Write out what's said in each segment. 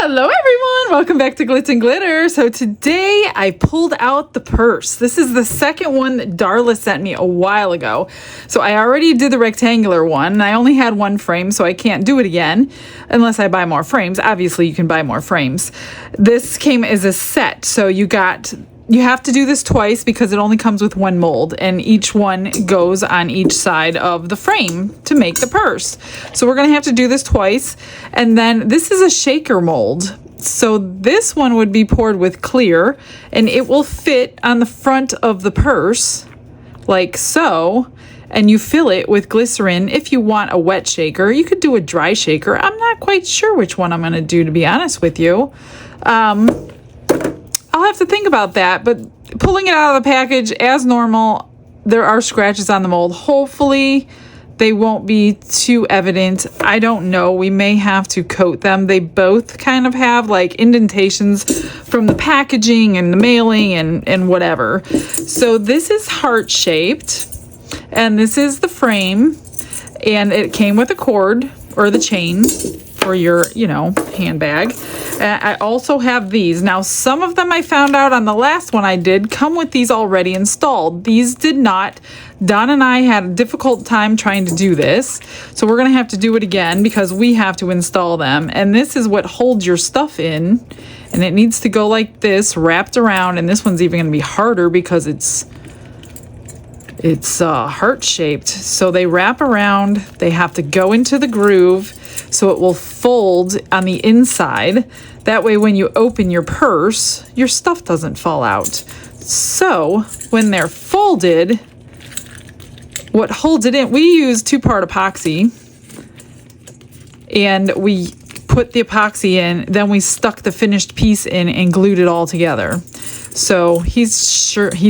Hello everyone, welcome back to Glitz and Glitter. So today I pulled out the purse. This is the second one that Darla sent me a while ago. So I already did the rectangular one and I only had one frame, so I can't do it again unless I buy more frames. Obviously you can buy more frames. This came as a set, so you have to do this twice because it only comes with one mold and each one goes on each side of the frame to make the purse. So we're gonna have to do this twice. And then this is a shaker mold. So this one would be poured with clear and it will fit on the front of the purse like so. And you fill it with glycerin. If you want a wet shaker, you could do a dry shaker. I'm not quite sure which one I'm gonna do, to be honest with you. I'll have to think about that, but pulling it out of the package as normal, there are scratches on the mold. Hopefully they won't be too evident. I don't know. We may have to coat them. They both kind of have like indentations from the packaging and the mailing and whatever. So this is heart shaped and this is the frame and it came with a cord or the chain for your, handbag. I also have these. Now, some of them I found out on the last one I did come with these already installed. These did not. Don and I had a difficult time trying to do this. So we're going to have to do it again because we have to install them. And this is what holds your stuff in. And it needs to go like this, wrapped around. And this one's even going to be harder because it's heart shaped. So they wrap around. They have to go into the groove so it will fold on the inside. That way when you open your purse, your stuff doesn't fall out. So when they're folded, what holds it in, we use 2-part epoxy and we put the epoxy in, then we stuck the finished piece in and glued it all together. So he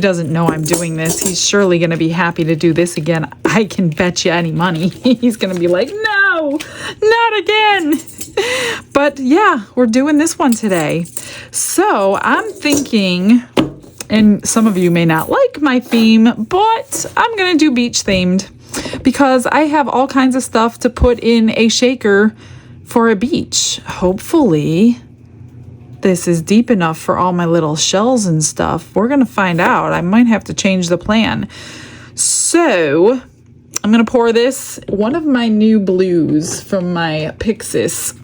doesn't know I'm doing this. He's surely going to be happy to do this again. I can bet you any money. He's going to be like, no, not again. But yeah, we're doing this one today. So I'm thinking, and some of you may not like my theme, but I'm going to do beach themed because I have all kinds of stuff to put in a shaker for a beach. Hopefully this is deep enough for all my little shells and stuff. We're gonna find out. I might have to change the plan. So I'm gonna pour this, one of my new blues from my Pixis.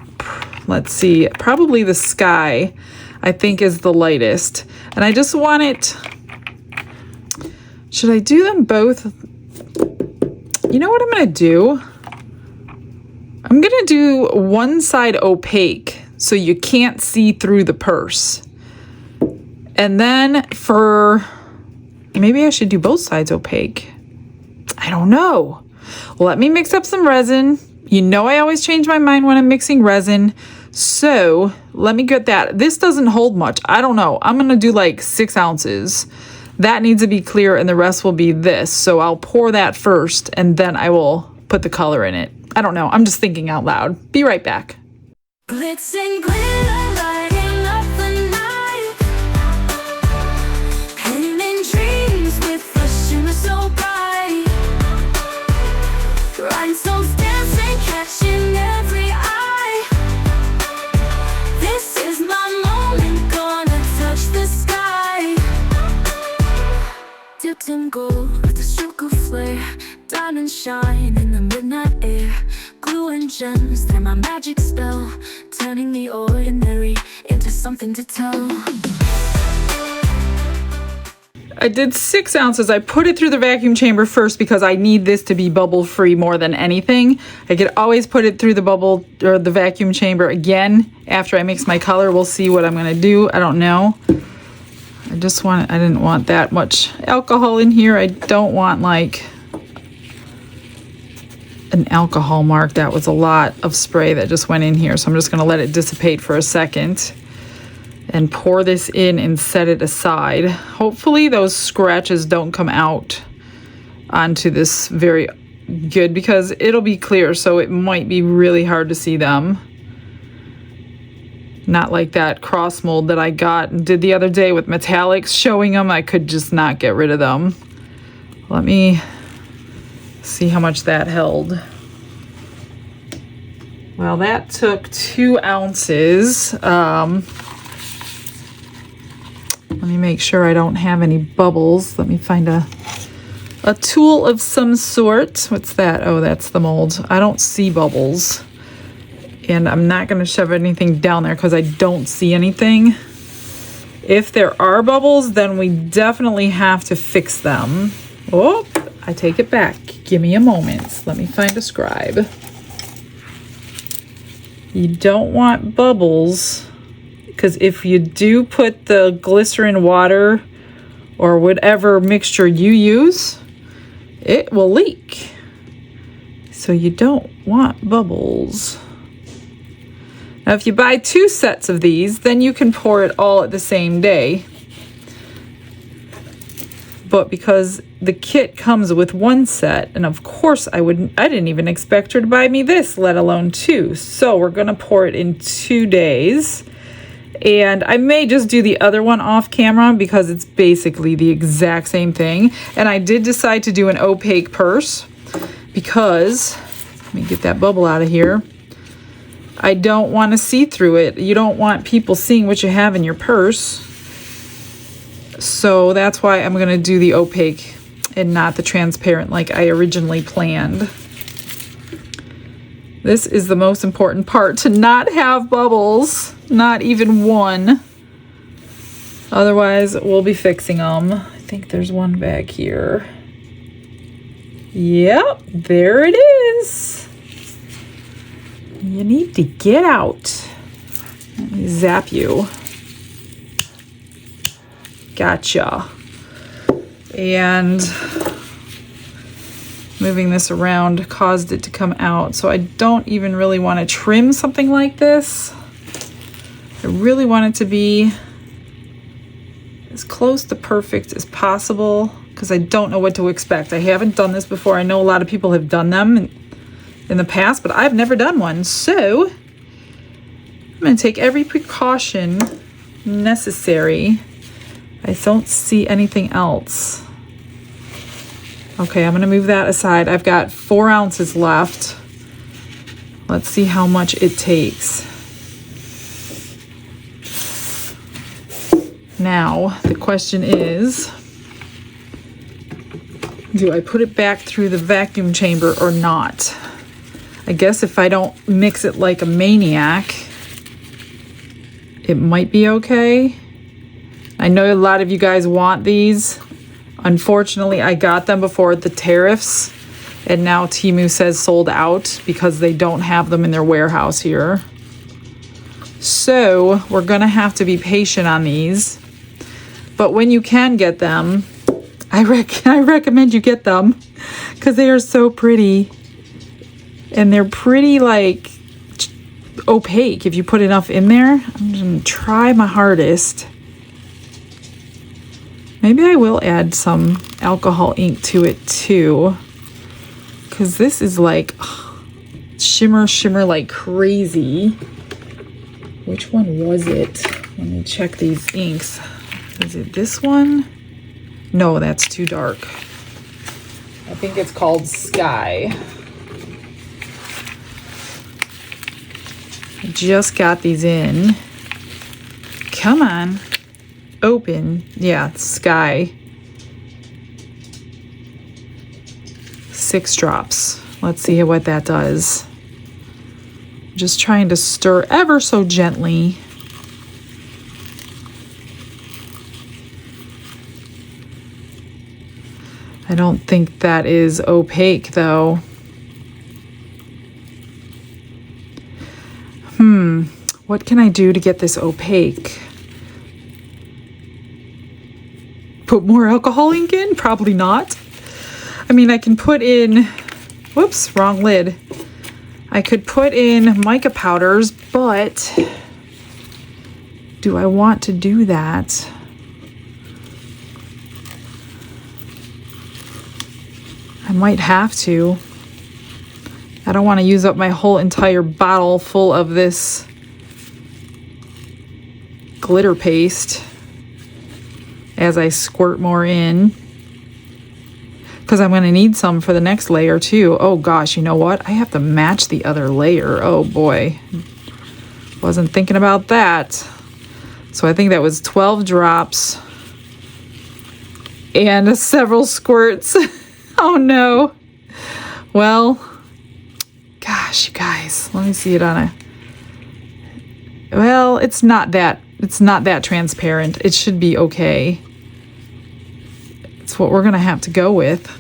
Let's see, probably the Sky, I think is the lightest. And I just want it, should I do them both? You know what I'm gonna do? I'm gonna do one side opaque so you can't see through the purse. And then maybe I should do both sides opaque. I don't know. Let me mix up some resin. You know I always change my mind when I'm mixing resin. So let me get that. This doesn't hold much. I don't know. I'm gonna do like 6 ounces. That needs to be clear and the rest will be this. So I'll pour that first and then I will put the color in it. I don't know. I'm just thinking out loud. Be right back. Glitz and glitter, lighting up the night, painting dreams with a shimmer so bright, rhinestones dancing, catching every eye. This is my moment, gonna touch the sky. Dipped in gold with a stroke of flare, diamonds shine in the midnight air. Glue and gems, they're my magic spell, turning the ordinary into something to tell. I did 6 ounces. I put it through the vacuum chamber first because I need this to be bubble free more than anything. I could always put it through the vacuum chamber again after I mix my color. We'll see what I'm gonna do. I don't know. I didn't want that much alcohol in here. I don't want like an alcohol mark. That was a lot of spray that just went in here. So I'm just going to let it dissipate for a second and pour this in and set it aside. Hopefully those scratches don't come out onto this very good because it'll be clear. So it might be really hard to see them. Not like that cross mold that I got and did the other day with metallics showing them. I could just not get rid of them. Let me see how much that held. Well, that took 2 ounces. Let me make sure I don't have any bubbles. Let me find a tool of some sort. What's that? Oh, that's the mold. I don't see bubbles. And I'm not going to shove anything down there because I don't see anything. If there are bubbles, then we definitely have to fix them. Oh, I take it back. Give me a moment. Let me find a scribe. You don't want bubbles, because if you do put the glycerin water or whatever mixture you use, it will leak. So you don't want bubbles. Now, if you buy 2 sets of these, then you can pour it all at the same day. But because the kit comes with 1 set, and of course I didn't even expect her to buy me this, let alone 2. So we're gonna pour it in 2 days. And I may just do the other one off camera because it's basically the exact same thing. And I did decide to do an opaque purse because, let me get that bubble out of here. I don't want to see through it. You don't want people seeing what you have in your purse. So that's why I'm going to do the opaque and not the transparent like I originally planned. This is the most important part, to not have bubbles, not even one. Otherwise, we'll be fixing them. I think there's one back here. Yep, there it is. You need to get out. Let me zap you. Gotcha. And moving this around caused it to come out. So I don't even really want to trim something like this. I really want it to be as close to perfect as possible because I don't know what to expect. I haven't done this before. I know a lot of people have done them in the past, but I've never done one. So I'm going to take every precaution necessary. I don't see anything else. Okay, I'm going to move that aside. I've got 4 ounces left. Let's see how much it takes. Now, the question is, do I put it back through the vacuum chamber or not? I guess if I don't mix it like a maniac, it might be okay. I know a lot of you guys want these. Unfortunately, I got them before the tariffs, and now Temu says sold out because they don't have them in their warehouse here. So we're gonna have to be patient on these. But when you can get them, I recommend you get them because they are so pretty. And they're pretty like opaque if you put enough in there. I'm gonna try my hardest. Maybe I will add some alcohol ink to it too, because this is like shimmer like crazy. Which one was it? Let me check these inks. Is it this one? No, that's too dark. I think it's called Sky. I just got these in. Come on. Open. Yeah, Sky. 6 drops. Let's see what that does. Just trying to stir ever so gently. I don't think that is opaque though. What can I do to get this opaque? Put more alcohol ink in? Probably not. I mean, I can put in, whoops, wrong lid. I could put in mica powders, but do I want to do that? I might have to. I don't want to use up my whole entire bottle full of this glitter paste as I squirt more in. because I'm going to need some for the next layer too. Oh gosh, you know what? I have to match the other layer. Oh boy. Wasn't thinking about that. So I think that was 12 drops and several squirts. Oh no. Well, gosh, you guys, let me see it on a, well, it's not that transparent. It should be okay. It's what we're gonna have to go with.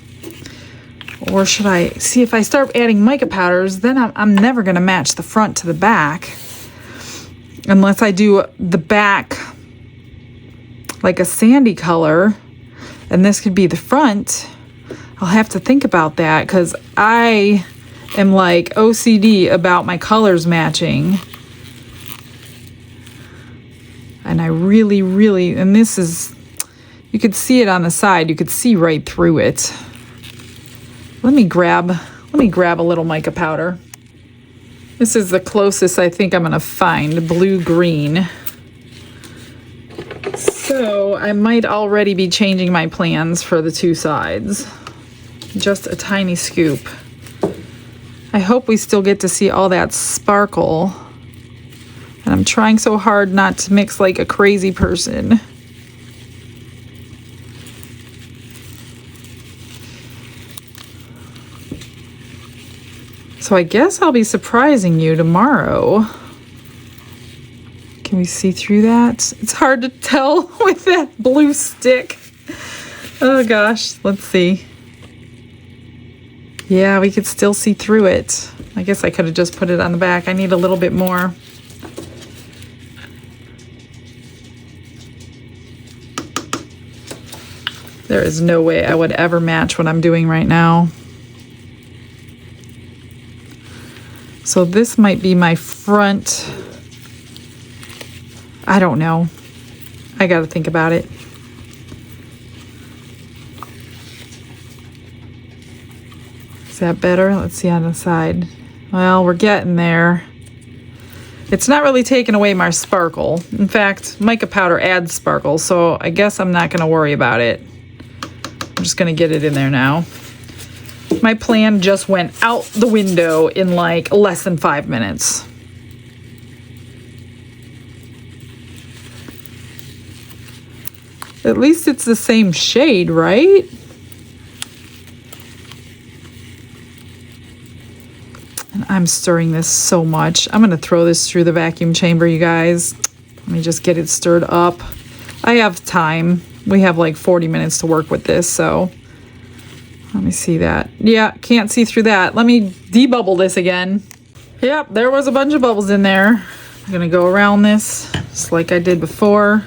Or should I see, if I start adding mica powders, then I'm never gonna match the front to the back unless I do the back like a sandy color, and this could be the front. I'll have to think about that because I am like OCD about my colors matching. And I really, really, and this is, you could see it on the side. You could see right through it. Let me grab a little mica powder. This is the closest I think I'm gonna find, blue-green. So I might already be changing my plans for the two sides. Just a tiny scoop. I hope we still get to see all that sparkle. And I'm trying so hard not to mix like a crazy person. So I guess I'll be surprising you tomorrow. Can we see through that? It's hard to tell with that blue stick. Oh gosh, let's see. Yeah, we could still see through it. I guess I could have just put it on the back. I need a little bit more. There is no way I would ever match what I'm doing right now. So this might be my front. I don't know. I gotta think about it. Is that better? Let's see on the side. Well, we're getting there. It's not really taking away my sparkle. In fact, mica powder adds sparkle, so I guess I'm not gonna worry about it. I'm just gonna get it in there now. My plan just went out the window in like less than 5 minutes. At least it's the same shade, right? And I'm stirring this so much. I'm gonna throw this through the vacuum chamber, you guys. Let me just get it stirred up. I have time. We have like 40 minutes to work with this, so let me see that. Yeah, can't see through that. Let me debubble this again. Yep, there was a bunch of bubbles in there. I'm gonna go around this just like I did before.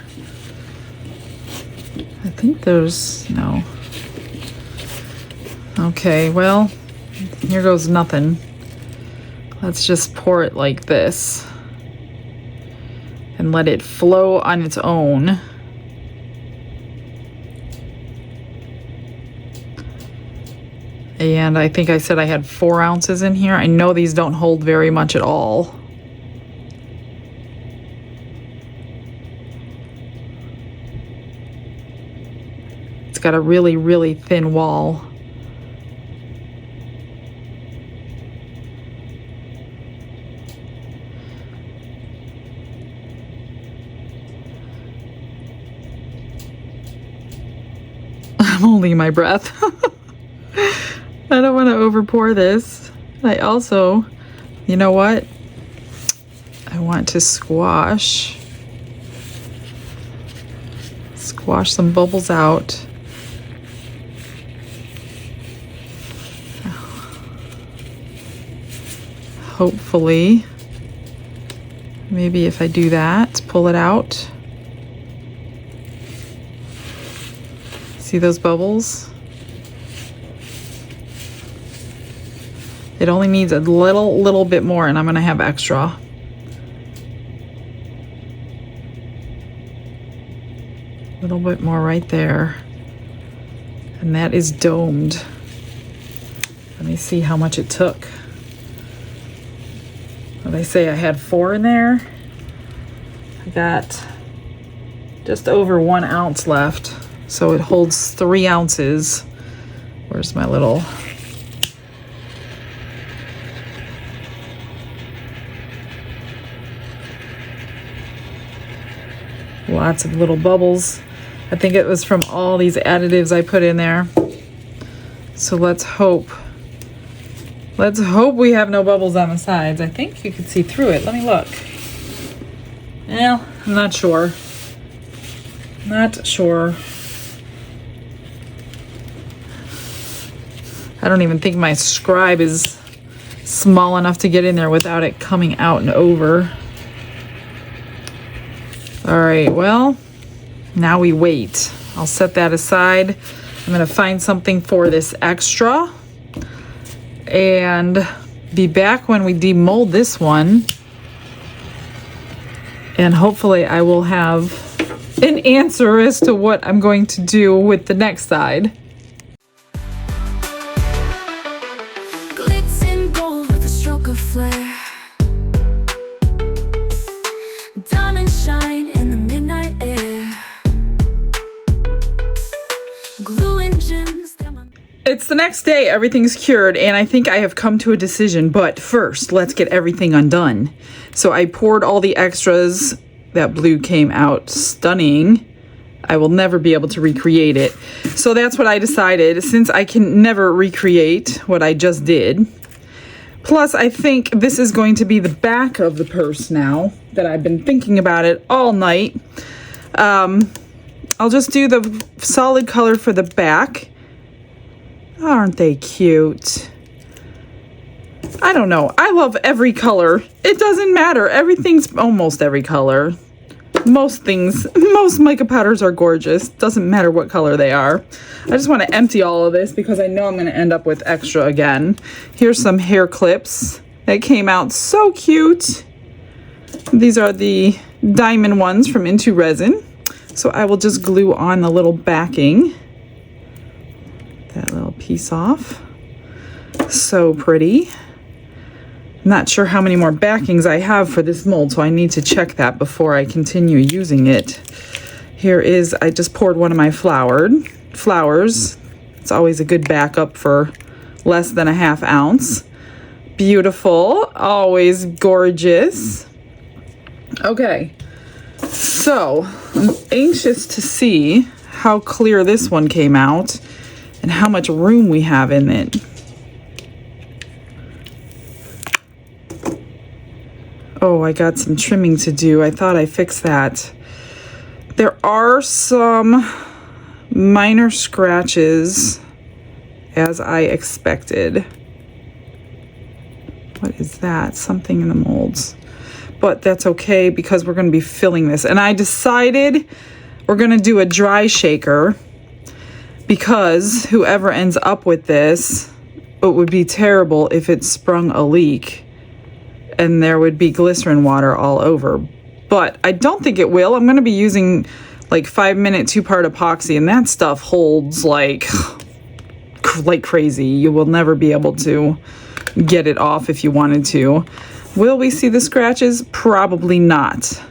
I think there's no. Okay, well, here goes nothing. Let's just pour it like this and let it flow on its own. And I think I said I had 4 ounces in here. I know these don't hold very much at all. It's got a really, really thin wall. I'm holding my breath. I don't want to over pour this. I also, you know what? I want to squash some bubbles out. Hopefully, maybe if I do that, pull it out. See those bubbles? It only needs a little bit more and I'm gonna have extra. A little bit more right there. And that is domed. Let me see how much it took. What did I say? I had 4 in there. I got just over 1 ounce left. So it holds 3 ounces. Where's my little... Lots of little bubbles. I think it was from all these additives I put in there. So let's hope we have no bubbles on the sides. I think you can see through it. Let me look. Well, I'm not sure. Not sure. I don't even think my scribe is small enough to get in there without it coming out and over. All right, well, now we wait. I'll set that aside. I'm gonna find something for this extra and be back when we demold this one. And hopefully I will have an answer as to what I'm going to do with the next side. Glitz and gold with a stroke of flair. Diamond shine in the midnight air. Glue and gems. It's the next day, everything's cured, and I think I have come to a decision, but first, let's get everything undone. So I poured all the extras. That blue came out stunning. I will never be able to recreate it. So that's what I decided, since I can never recreate what I just did. Plus, I think this is going to be the back of the purse now that I've been thinking about it all night. I'll just do the solid color for the back. Aren't they cute? I don't know. I love every color. It doesn't matter. Everything's almost every color. Most mica powders are gorgeous. Doesn't matter what color they are. I just want to empty all of this because I know I'm going to end up with extra again. Here's some hair clips that came out so cute. These are the diamond ones from Into Resin. So I will just glue on the little backing. That little piece off. So pretty. Not sure how many more backings I have for this mold, so I need to check that before I continue using it. Here is, I just poured one of my flowers. It's always a good backup for less than a ½ ounce. Beautiful, always gorgeous. Okay, so I'm anxious to see how clear this one came out and how much room we have in it. Oh, I got some trimming to do. I thought I fixed that. There are some minor scratches, as I expected. What is that? Something in the molds. But that's okay because we're going to be filling this. And I decided we're going to do a dry shaker because whoever ends up with this, it would be terrible if it sprung a leak and there would be glycerin water all over. But I don't think it will. I'm going to be using like 5-minute 2-part epoxy, and that stuff holds like crazy. You will never be able to get it off if you wanted to. Will we see the scratches? Probably not.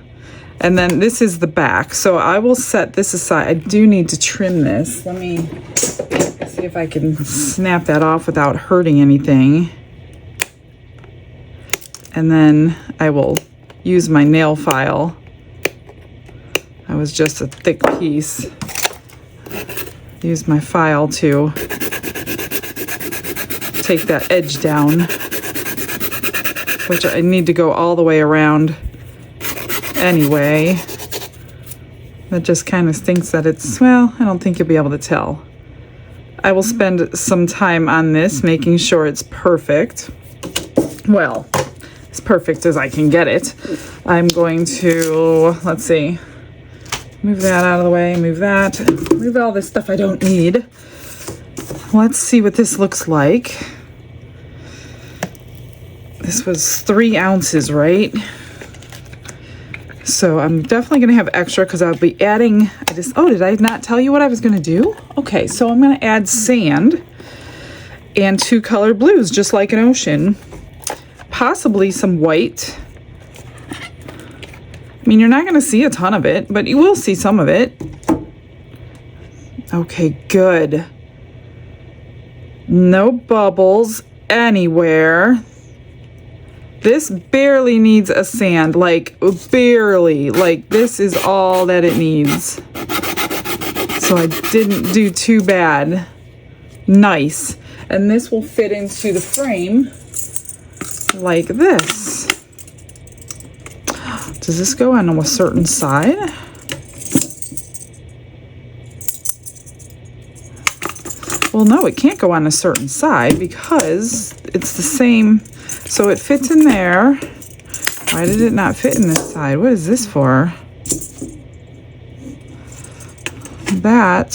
And then this is the back. So I will set this aside. I do need to trim this. Let me see if I can snap that off without hurting anything. And then I will use my nail file. That was just a thick piece. Use my file to take that edge down, which I need to go all the way around anyway. That just kind of stinks that it's, well, I don't think you'll be able to tell. I will spend some time on this, making sure it's perfect. Well, as perfect as I can get it. I'm going to, let's see, move that out of the way, move that, move all this stuff I don't need. Let's see what this looks like. This was 3 ounces, right? So I'm definitely gonna have extra because I'll be adding, oh, did I not tell you what I was gonna do? Okay, so I'm gonna add sand and 2 color blues, just like an ocean. Possibly some white. I mean, you're not going to see a ton of it, but you will see some of it. Okay, good. No bubbles anywhere. This barely needs a sand, like barely. Like this is all that it needs. So I didn't do too bad. Nice. And this will fit into the frame like this. Does this go on a certain side? Well, no, it can't go on a certain side because it's the same. So it fits in there. Why did it not fit in this side? What is this for? That.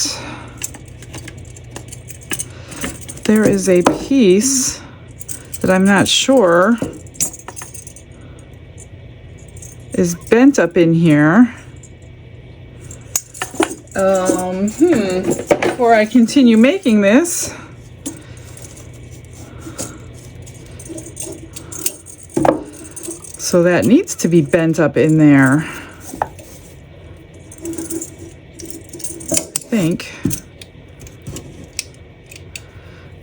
There is a piece that I'm not sure is bent up in here. Before I continue making this, so that needs to be bent up in there, I think.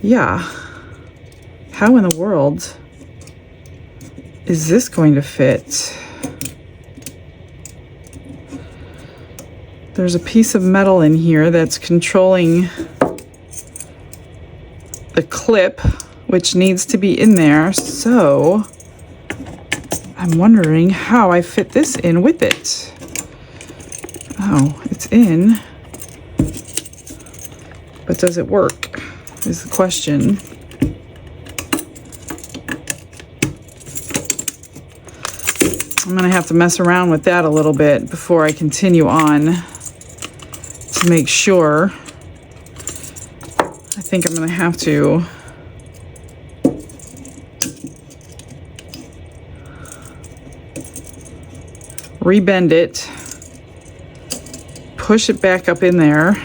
Yeah. How in the world is this going to fit? There's a piece of metal in here that's controlling the clip, which needs to be in there. So I'm wondering how I fit this in with it. Oh, it's in. But does it work? Is the question. I'm gonna have to mess around with that a little bit before I continue on to make sure. I think I'm gonna have to rebend it, push it back up in there.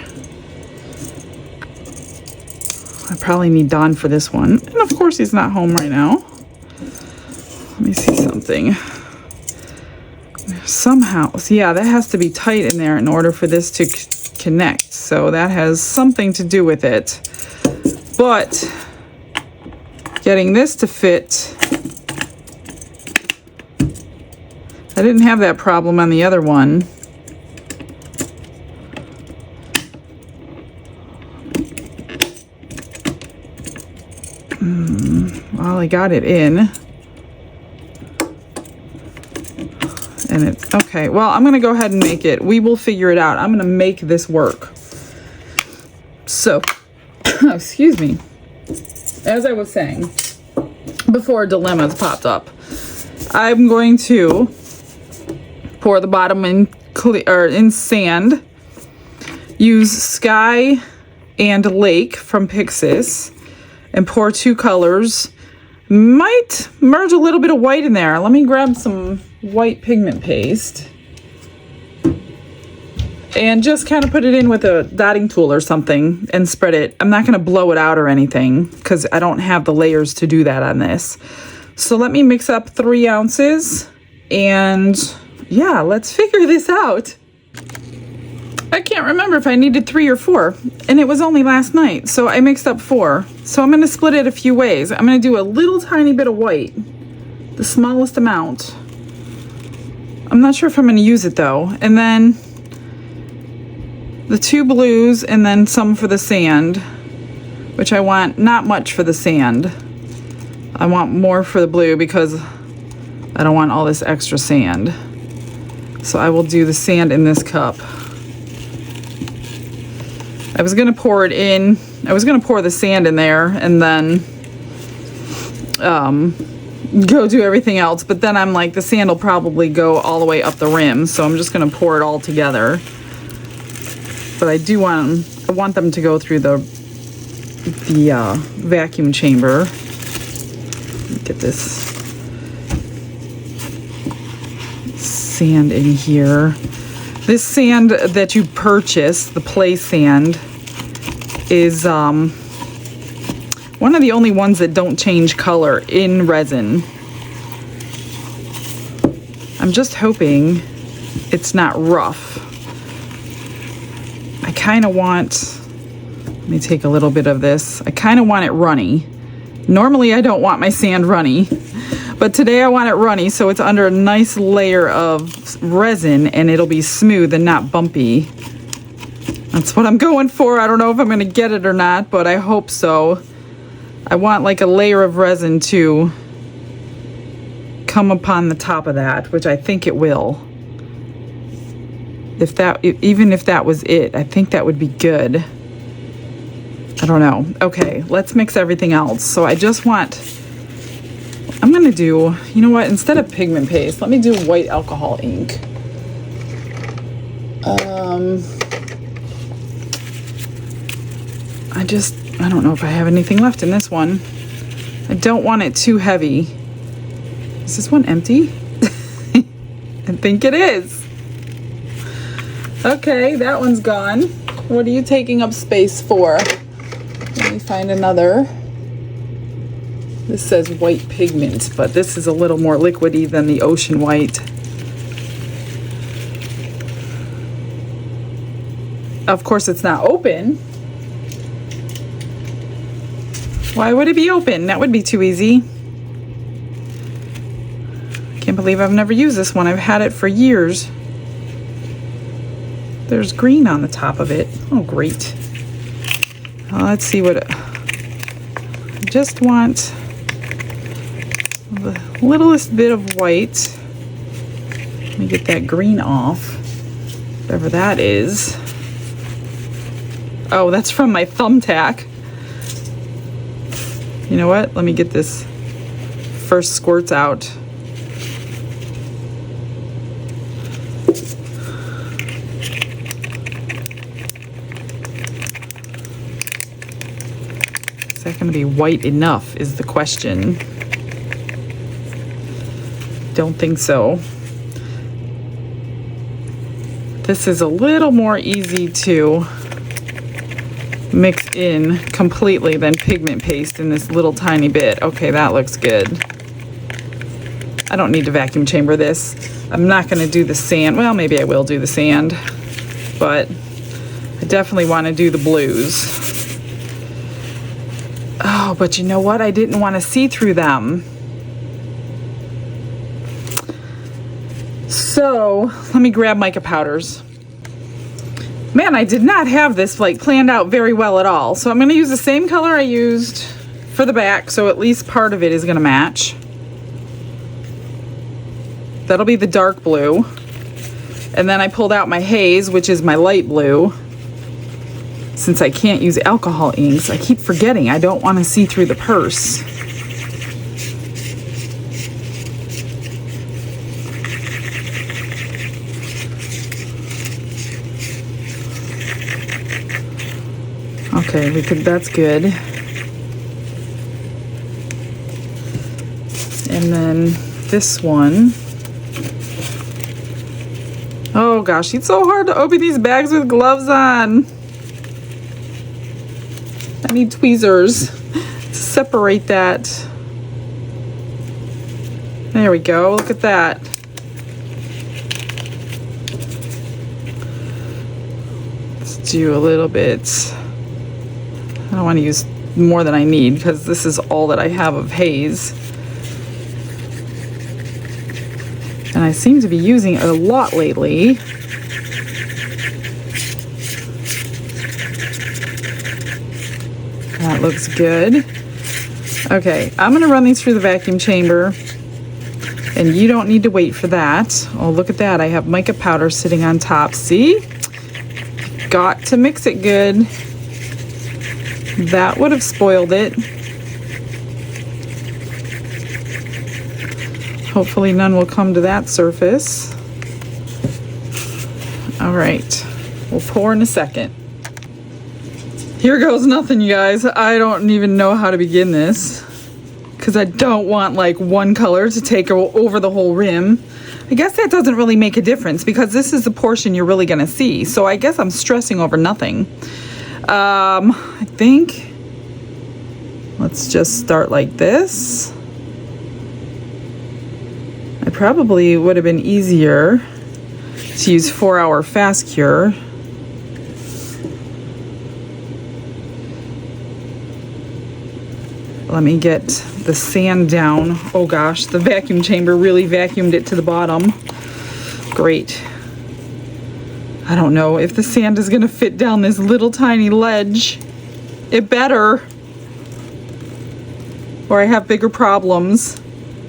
I probably need Don for this one. And of course he's not home right now. Let me see something. Somehow, so yeah, that has to be tight in there in order for this to connect. So that has something to do with it. But getting this to fit, I didn't have that problem on the other one. Well, I got it in. And it's okay. Well, I'm gonna go ahead and make it. We will figure it out. I'm gonna make this work. So, excuse me. As I was saying, before dilemmas popped up, I'm going to pour the bottom in in sand. Use Sky and Lake from Pixis, and pour 2 colors. Might merge a little bit of white in there. Let me grab some white pigment paste and just kind of put it in with a dotting tool or something and spread it. I'm not going to blow it out or anything because I don't have the layers to do that on this. So let me mix up 3 ounces and yeah, let's figure this out. I can't remember if I needed 3 or 4, and it was only last night, so I mixed up 4. So I'm going to split it a few ways. I'm going to do a little tiny bit of white, the smallest amount. I'm not sure if I'm going to use it though. And then the 2 blues, and then some for the sand, which I want not much for the sand. I want more for the blue because I don't want all this extra sand. So I will do the sand in this cup. I was gonna pour it in. I was gonna pour the sand in there and then go do everything else. But then I'm like, the sand will probably go all the way up the rim, so I'm just gonna pour it all together. But I want them to go through the vacuum chamber. Get this sand in here. This sand that you purchase, the play sand, is one of the only ones that don't change color in resin. I'm just hoping it's not rough. I kind of want Let me take a little bit of this. I kind of want it runny. Normally I don't want my sand runny, but today I want it runny so it's under a nice layer of resin and it'll be smooth and not bumpy. That's what I'm going for. I don't know if I'm going to get it or not, but I hope so. I want like a layer of resin to come upon the top of that, which I think it will. Even if that was it, I think that would be good. I don't know. Okay, let's mix everything else. So I just want, I'm gonna do, you know what, instead of pigment paste, let me do white alcohol ink. I don't know if I have anything left in this one. I don't want it too heavy. Is this one empty? I think it is. Okay, that one's gone. What are you taking up space for? Let me find another. This says white pigment, but this is a little more liquidy than the ocean white. Of course, it's not open. Why would it be open? That would be too easy. Can't believe I've never used this one. I've had it for years. There's green on the top of it. Oh, great. Let's see what I just want the littlest bit of white. Let me get that green off, whatever that is. Oh, that's from my thumbtack. You know what? Let me get this first squirts out. Is that going to be white enough is the question. Don't think so. This is a little more easy to mix in completely than pigment paste in this little tiny bit. Okay, that looks good. I don't need to vacuum chamber this. I'm not going to do the sand. Well, maybe I will do the sand, but I definitely want to do the blues. Oh, but you know what? I didn't want to see through them. So let me grab mica powders. Man, I did not have this like planned out very well at all. So I'm going to use the same color I used for the back, so at least part of it is going to match. That'll be the dark blue. And then I pulled out my haze, which is my light blue. Since I can't use alcohol inks, I keep forgetting I don't want to see through the purse. Okay, that's good. And then this one. Oh gosh, it's so hard to open these bags with gloves on. I need tweezers to separate that. There we go, look at that. Let's do a little bit. I don't want to use more than I need because this is all that I have of haze. And I seem to be using it a lot lately. That looks good. Okay, I'm going to run these through the vacuum chamber. And you don't need to wait for that. Oh, look at that. I have mica powder sitting on top. See? Got to mix it good. That would have spoiled it. Hopefully none will come to that surface. All right, we'll pour in a second. Here goes nothing, you guys. I don't even know how to begin this because I don't want like one color to take over the whole rim. I guess that doesn't really make a difference because this is the portion you're really gonna see. So I guess I'm stressing over nothing. I think let's just start like this. It probably would have been easier to use 4-hour fast cure. Let me get the sand down. Oh gosh, the vacuum chamber really vacuumed it to the bottom. Great. I don't know if the sand is gonna fit down this little tiny ledge. It better. Or I have bigger problems.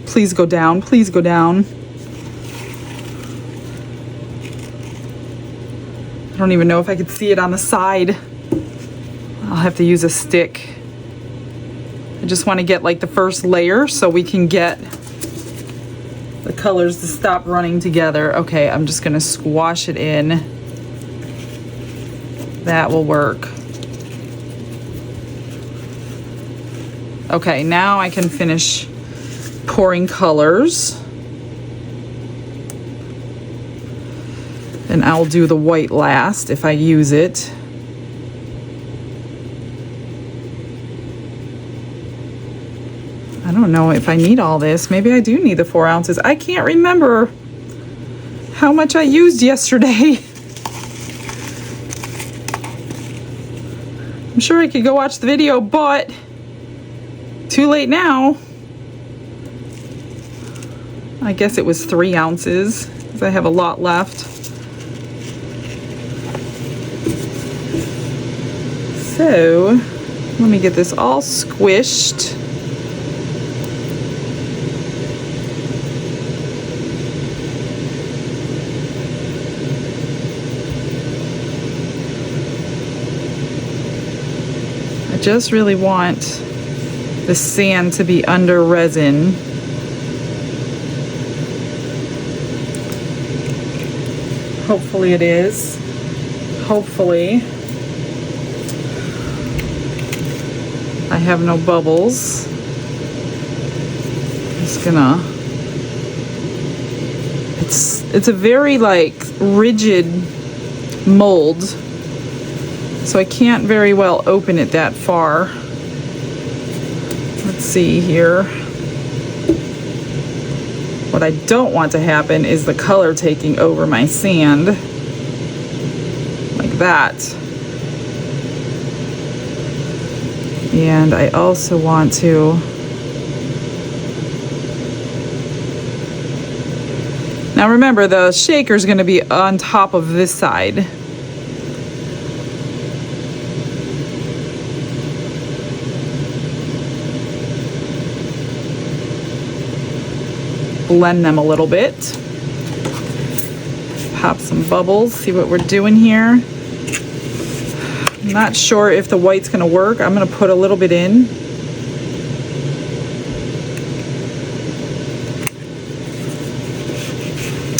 Please go down, please go down. I don't even know if I could see it on the side. I'll have to use a stick. I just want to get like the first layer so we can get the colors to stop running together. Okay, I'm just gonna squash it in. That will work. Okay, now I can finish pouring colors. And I'll do the white last if I use it. I don't know if I need all this. Maybe I do need the 4 ounces. I can't remember how much I used yesterday. I'm sure I could go watch the video, but too late now. I guess it was 3 ounces because I have a lot left. So let me get this all squished. I just really want the sand to be under resin. Hopefully it is. Hopefully. I have no bubbles. Just gonna, it's a very like rigid mold, so I can't very well open it that far. Let's see here. What I don't want to happen is the color taking over my sand like that. And I also want to now remember the shaker is going to be on top of this side. Blend them a little bit. Pop some bubbles, see what we're doing here. I'm not sure if the white's gonna work. I'm gonna put a little bit in.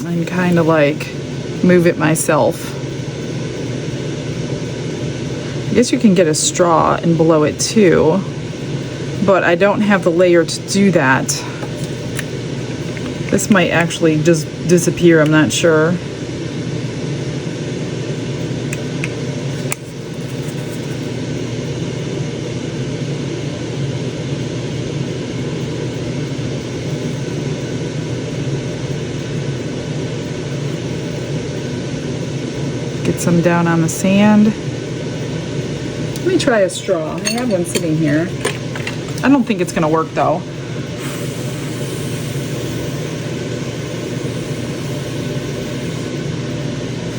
And kind of like move it myself. I guess you can get a straw and blow it too, but I don't have the layer to do that. This might actually just disappear, I'm not sure. Get some down on the sand. Let me try a straw. I have one sitting here. I don't think it's gonna work though.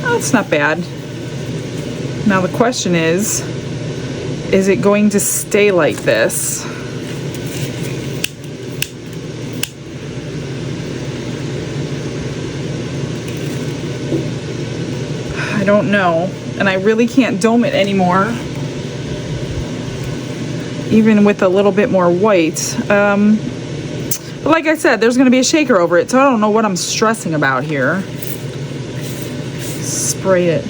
Oh, it's not bad. Now the question is it going to stay like this? I don't know, and I really can't dome it anymore, even with a little bit more white. But like I said, there's gonna be a shaker over it, so I don't know what I'm stressing about here. Spray it.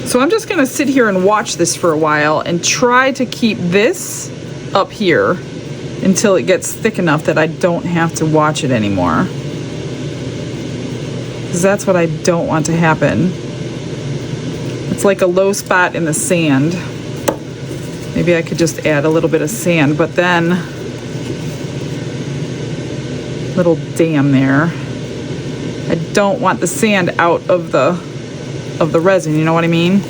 So I'm just gonna sit here and watch this for a while and try to keep this up here until it gets thick enough that I don't have to watch it anymore. Because that's what I don't want to happen. It's like a low spot in the sand. Maybe I could just add a little bit of sand, but then little dam there. I don't want the sand out of the resin, you know what I mean?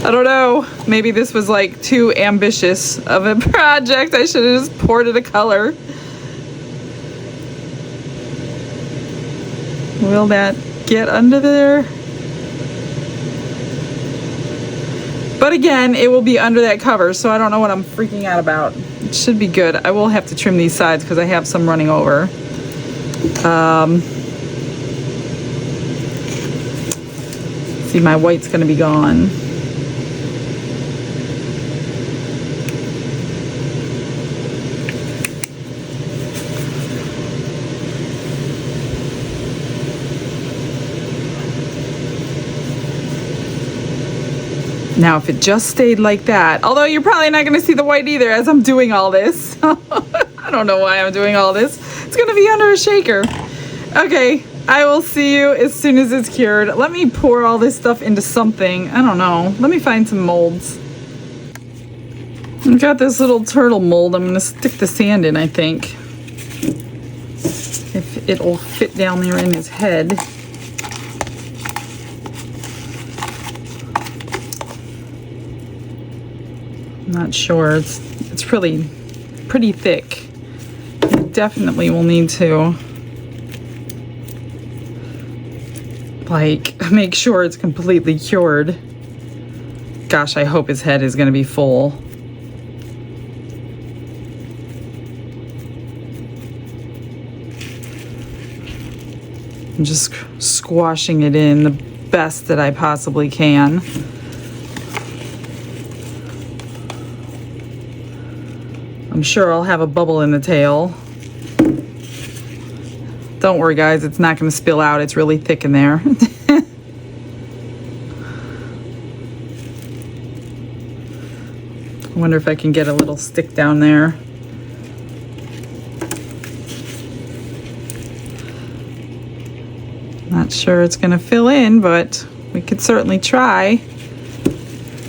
I don't know. Maybe this was like too ambitious of a project. I should have just poured it a color. Will that get under there? But again, it will be under that cover, so I don't know what I'm freaking out about. It should be good. I will have to trim these sides because I have some running over. See, my white's gonna be gone. Now, if it just stayed like that, although you're probably not going to see the white either as I'm doing all this. I don't know why I'm doing all this. It's going to be under a shaker. Okay, I will see you as soon as it's cured. Let me pour all this stuff into something. I don't know. Let me find some molds. I've got this little turtle mold. I'm going to stick the sand in, I think. If it'll fit down there in his head. Not sure. It's really pretty thick. It definitely will need to like make sure it's completely cured. Gosh, I hope his head is going to be full. I'm just squashing it in the best that I possibly can. I'm sure I'll have a bubble in the tail. Don't worry guys, it's not going to spill out. It's really thick in there. I wonder if I can get a little stick down there. Not sure it's going to fill in, but we could certainly try.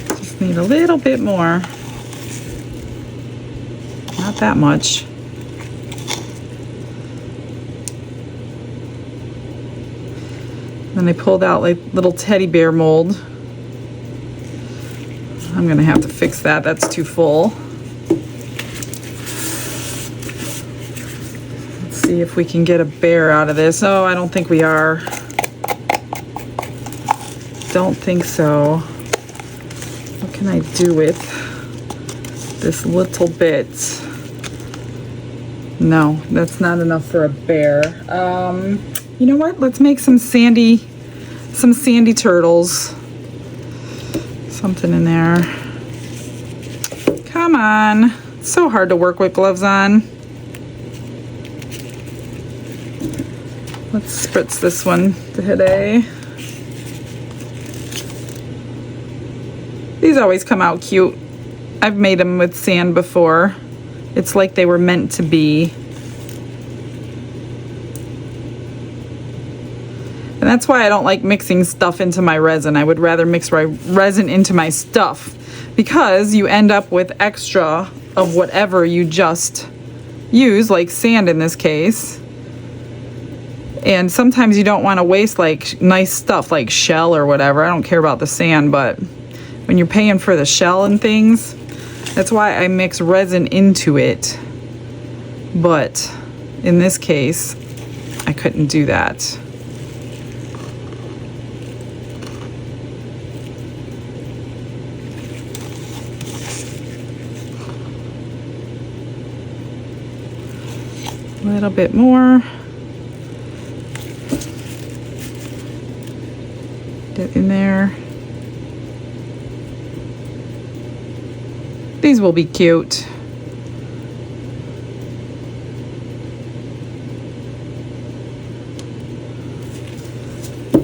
Just need a little bit more. Not that much. Then I pulled out like little teddy bear mold. I'm gonna have to fix that. That's too full. Let's see if we can get a bear out of this. Oh, I don't think we are. Don't think so. What can I do with this little bit? No, that's not enough for a bear. You know what? Let's make some sandy turtles. Something in there. Come on. It's so hard to work with gloves on. Let's spritz this one today. These always come out cute. I've made them with sand before. It's like they were meant to be. And that's why I don't like mixing stuff into my resin. I would rather mix my resin into my stuff because you end up with extra of whatever you just use, like sand in this case. And sometimes you don't want to waste like nice stuff like shell or whatever. I don't care about the sand, but when you're paying for the shell and things, that's why I mix resin into it. But in this case, I couldn't do that. A little bit more. Get in there. These will be cute.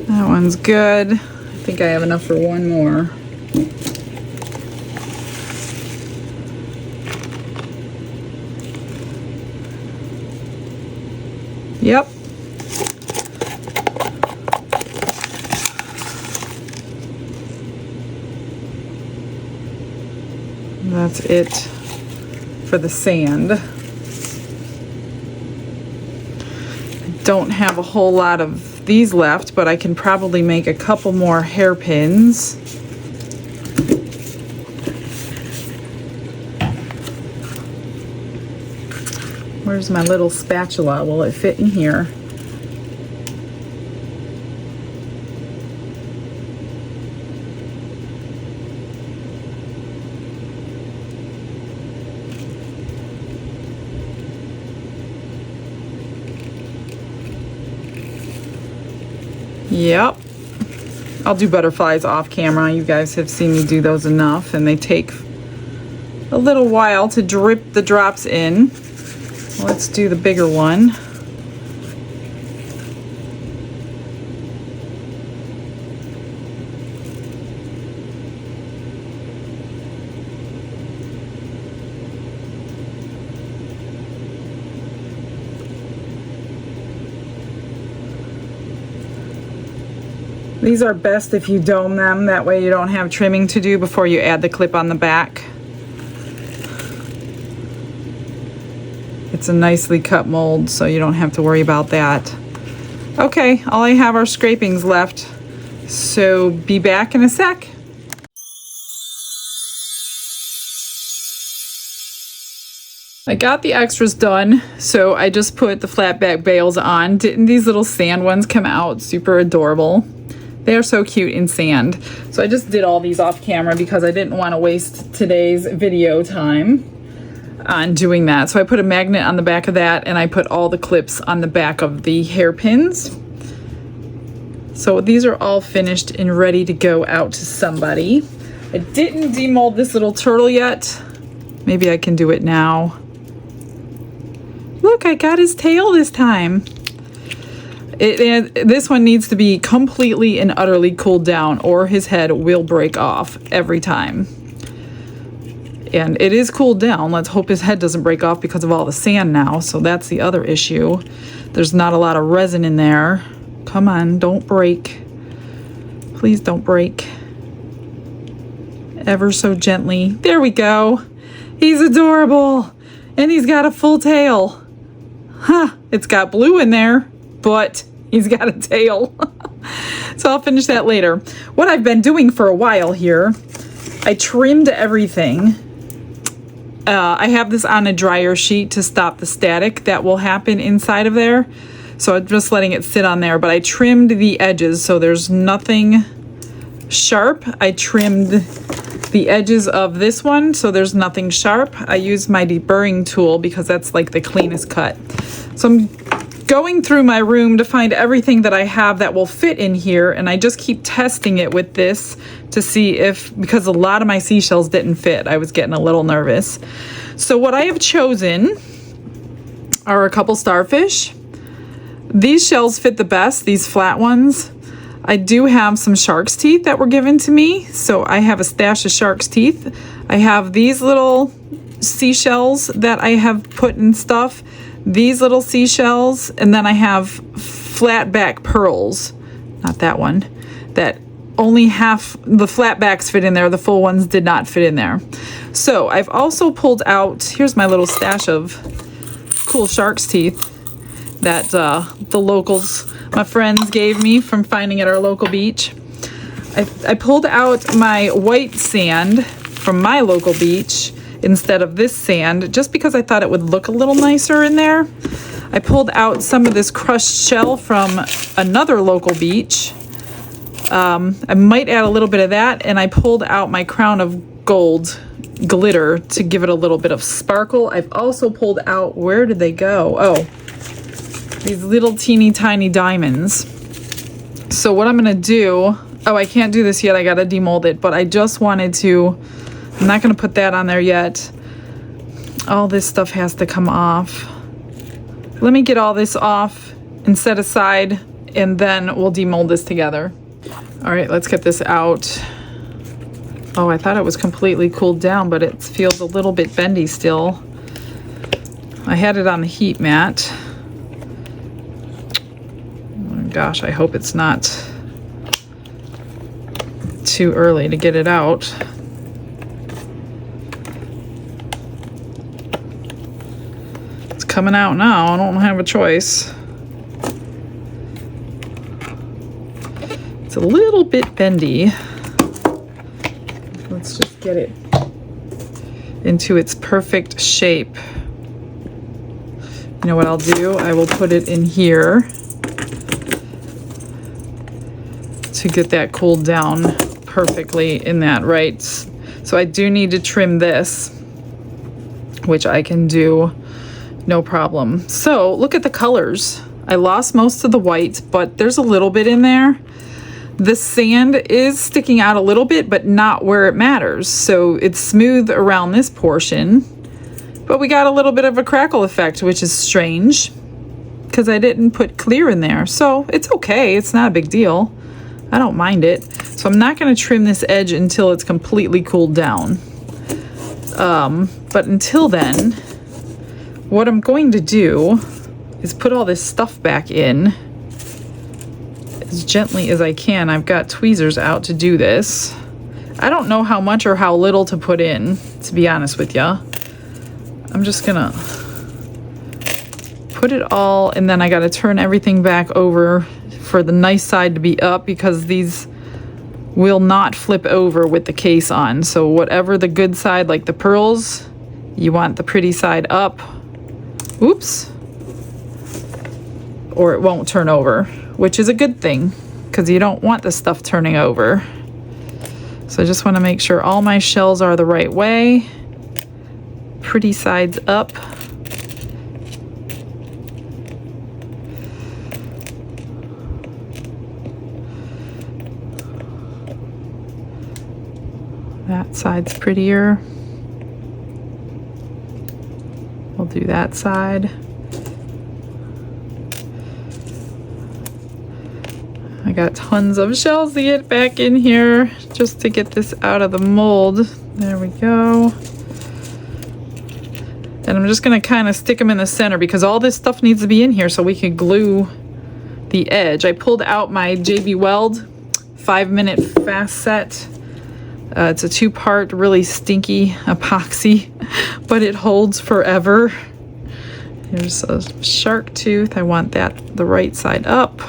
That one's good. I think I have enough for one more. Yep. That's it for the sand. I don't have a whole lot of these left, but I can probably make a couple more hairpins. Where's my little spatula? Will it fit in here? Yep. I'll do butterflies off camera. You guys have seen me do those enough, and they take a little while to drip the drops in. Let's do the bigger one. These are best if you dome them, that way you don't have trimming to do before you add the clip on the back. It's a nicely cut mold, so you don't have to worry about that. Okay, all I have are scrapings left, so be back in a sec. I got the extras done, so I just put the flat back bales on. Didn't these little sand ones come out super adorable? They are so cute in sand. So I just did all these off camera because I didn't want to waste today's video time on doing that. So I put a magnet on the back of that, and I put all the clips on the back of the hairpins. So these are all finished and ready to go out to somebody. I didn't demold this little turtle yet. Maybe I can do it now. Look, I got his tail this time. This one needs to be completely and utterly cooled down, or his head will break off every time. And it is cooled down. Let's hope his head doesn't break off because of all the sand now. So that's the other issue. There's not a lot of resin in there. Come on, don't break. Please don't break. Ever so gently. There we go. He's adorable. And he's got a full tail. Huh, it's got blue in there, but he's got a tail. So I'll finish that later. What I've been doing for a while here, I trimmed everything. I have this on a dryer sheet to stop the static that will happen inside of there. So I'm just letting it sit on there, but I trimmed the edges so there's nothing sharp. I trimmed the edges of this one so there's nothing sharp. I used my deburring tool because that's like the cleanest cut. So I'm going through my room to find everything that I have that will fit in here, and I just keep testing it with this to see if, because a lot of my seashells didn't fit, I was getting a little nervous. So what I have chosen are a couple starfish. These shells fit the best, these flat ones. I do have some shark's teeth that were given to me, so I have a stash of shark's teeth. I have these little seashells that I have put in stuff, these little seashells, and then I have flat back pearls, not that one, that only half the flat backs fit in there, the full ones did not fit in there. So I've also pulled out, here's my little stash of cool shark's teeth that the locals, my friends, gave me from finding at our local beach. I pulled out my white sand from my local beach instead of this sand, just because I thought it would look a little nicer in there. I pulled out some of this crushed shell from another local beach. I might add a little bit of that, and I pulled out my crown of gold glitter to give it a little bit of sparkle. I've also pulled out, where did they go? Oh, these little teeny tiny diamonds. So what I'm gonna do, oh, I can't do this yet, I gotta demold it, but I just wanted to, I'm not gonna put that on there yet. All this stuff has to come off. Let me get all this off and set aside, and then we'll demold this together. All right, let's get this out. Oh, I thought it was completely cooled down, but it feels a little bit bendy still. I had it on the heat mat. Oh, gosh, I hope it's not too early to get it out. It's coming out now. I don't have a choice. It's a little bit bendy. Let's just get it into its perfect shape. know what I'll do? I will put it in here to get that cooled down perfectly in that, right? So I do need to trim this, which I can do no problem. So look at the colors. I lost most of the white, but there's a little bit in there. The sand is sticking out a little bit, but not where it matters. So it's smooth around this portion, but we got a little bit of a crackle effect, which is strange because I didn't put clear in there. So it's okay, it's not a big deal. I don't mind it. So I'm not gonna trim this edge until it's completely cooled down. But until then, what I'm going to do is put all this stuff back in as gently as I can. I've got tweezers out to do this. I don't know how much or how little to put in, to be honest with you. I'm just gonna put it all, and then I gotta turn everything back over for the nice side to be up, because these will not flip over with the case on. So whatever the good side, like the pearls, you want the pretty side up. Oops. Or it won't turn over, which is a good thing because you don't want the stuff turning over. So I just want to make sure all my shells are the right way. Pretty sides up. That side's prettier. We'll do that side. I got tons of shells to get back in here just to get this out of the mold. There we go. And I'm just gonna kind of stick them in the center because all this stuff needs to be in here so we can glue the edge. I pulled out my JB Weld 5-minute fast set. It's a 2-part, really stinky epoxy, but it holds forever. Here's a shark tooth. I want that the right side up.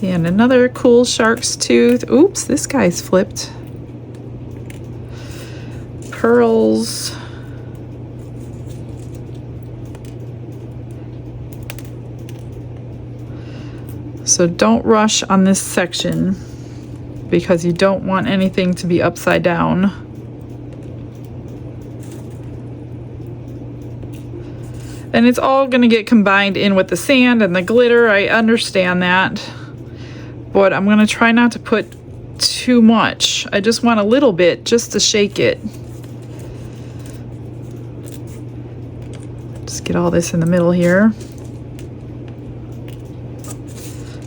And another cool shark's tooth. Oops, this guy's flipped. Pearls. So don't rush on this section because you don't want anything to be upside down. And it's all gonna get combined in with the sand and the glitter. I understand that. But I'm gonna try not to put too much. I just want a little bit just to shake it. Just get all this in the middle here.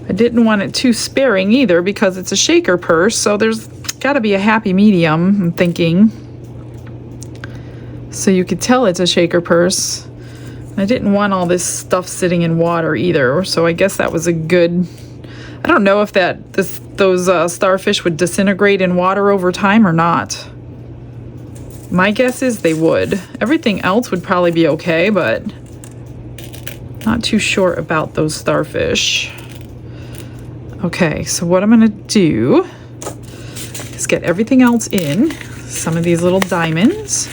I didn't want it too sparing either because it's a shaker purse, so there's gotta be a happy medium, I'm thinking. So you could tell it's a shaker purse. I didn't want all this stuff sitting in water either, so I guess that was a good... I don't know if those starfish would disintegrate in water over time or not. My guess is they would. Everything else would probably be okay, but not too sure about those starfish. Okay, so what I'm gonna do is get everything else in. Some of these little diamonds.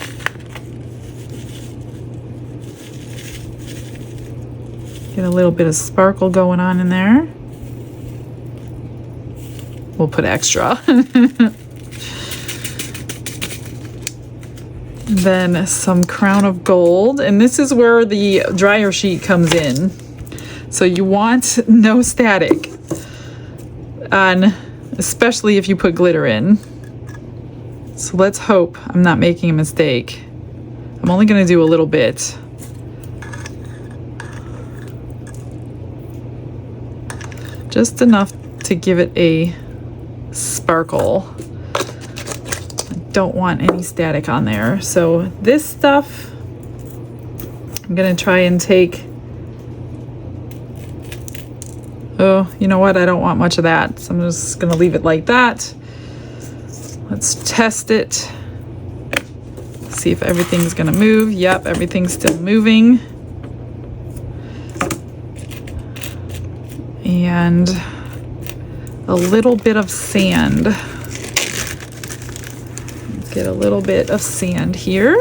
Get a little bit of sparkle going on in there. We'll put extra. Then some crown of gold. And this is where the dryer sheet comes in. So you want no static on, especially if you put glitter in. So let's hope I'm not making a mistake. I'm only gonna do a little bit. Just enough to give it a sparkle. I don't want any static on there. So this stuff, I'm gonna try and take, oh, you know what? I don't want much of that. So I'm just gonna leave it like that. Let's test it. See if everything's gonna move. Yep, everything's still moving. And a little bit of sand. Get a little bit of sand here.